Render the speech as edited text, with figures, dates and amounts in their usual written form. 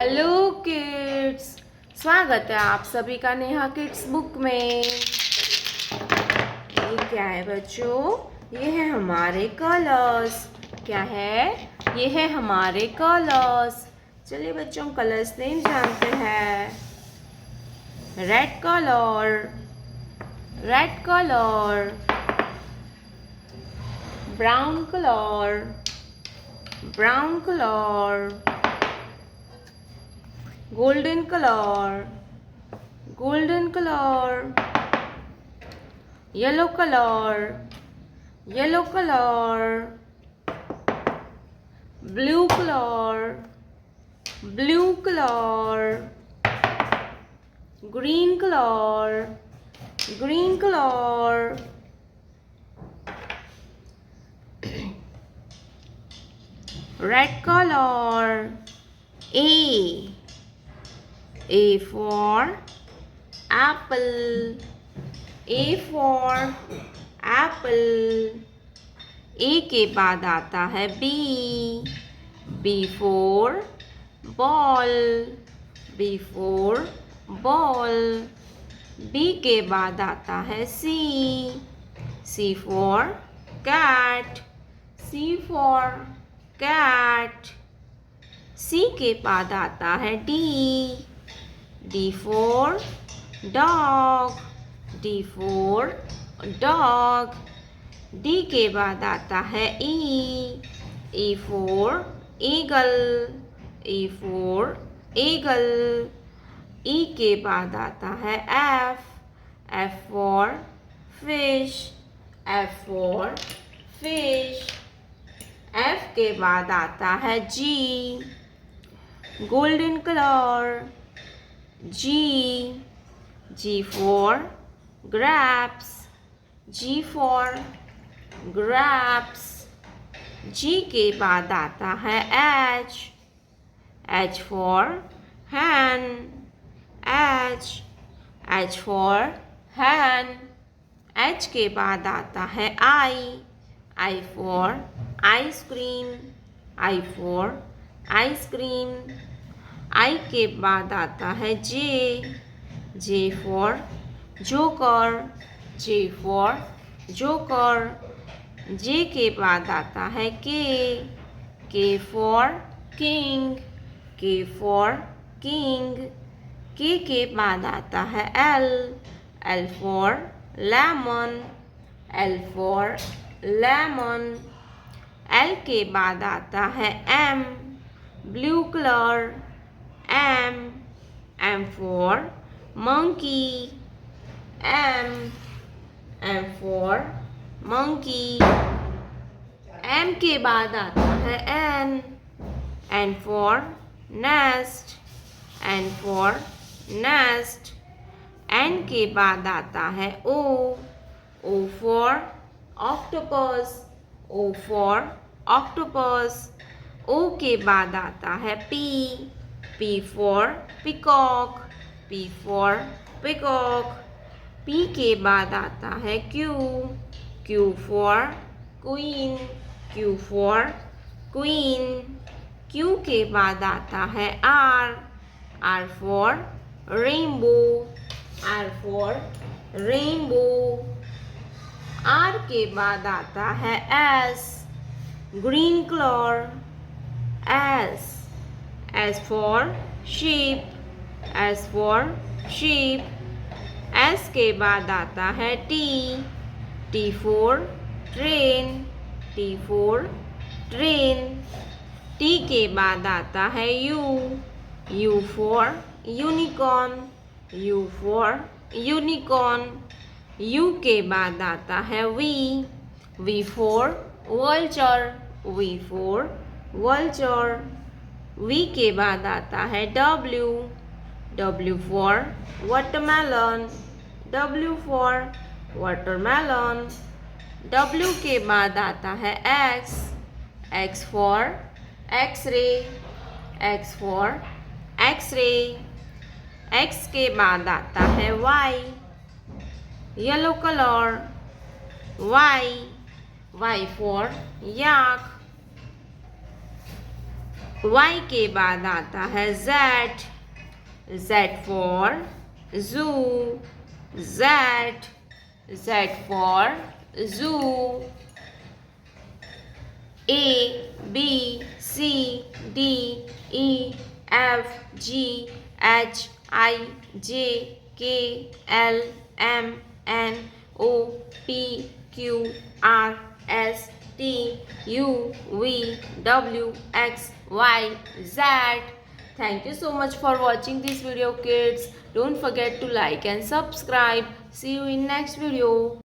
Hello kids, स्वागत है आप सभी का नेहा किड्स बुक में। ये क्या है बच्चों? ये है हमारे कलर्स। क्या है? ये है हमारे कलर्स। चलिए बच्चों, कलर्स नेम जानते हैं। Red colour, red colour. Brown colour, brown colour. golden color, golden color. Yellow color, yellow color. Blue color, blue color. Green color, green color. Red color. A for apple, A for apple. A के बाद आता है B, B for ball, B for ball. B के बाद आता है C, C for cat, C for cat. C के बाद आता है D, D for dog, D for dog. D के बाद आता है E, E for eagle, E for eagle. E के बाद आता है F, F for fish, F for fish. F के बाद आता है G, golden color, G, G for grapes, G for grapes. G के बाद आता है H, H for hen, H, H for hen. H के बाद आता है I, I for ice cream, I for ice cream. I के बाद आता है J, J for joker, J for joker. J के बाद आता है K, K for king, K for king. K के बाद आता है L, L for lemon, L for lemon. L के बाद आता है M, blue color, M, M for monkey, M, M for monkey. M के बाद आता है N, N for nest, N for nest. N के बाद आता है O, O for octopus, O for octopus. O के बाद आता है P, P for peacock, P for peacock. P के बाद आता है Q, Q for queen, Q for queen. Q के बाद आता है R, R for rainbow, R for rainbow. R के बाद आता है S, green color, S, S for sheep, S for sheep. S के बाद आता है T, T for train, T for train. T के बाद आता है U, U for unicorn, U for unicorn. U के बाद आता है V, V for vulture, V for vulture. V के बाद आता है W, W for watermelon, W for watermelon. W के बाद आता है X, X for X-ray, X for X-ray. X के बाद आता है Y, yellow color, Y, Y for yak. Y के बाद आता है Z. Z for zoo. Z. Z for zoo. A, B, C, D, E, F, G, H, I, J, K, L, M, N, O, P, Q, R, S, T, U, V, W, X, Y, Z. Thank you so much for watching this video, kids. Don't forget to like and subscribe. See you in next video.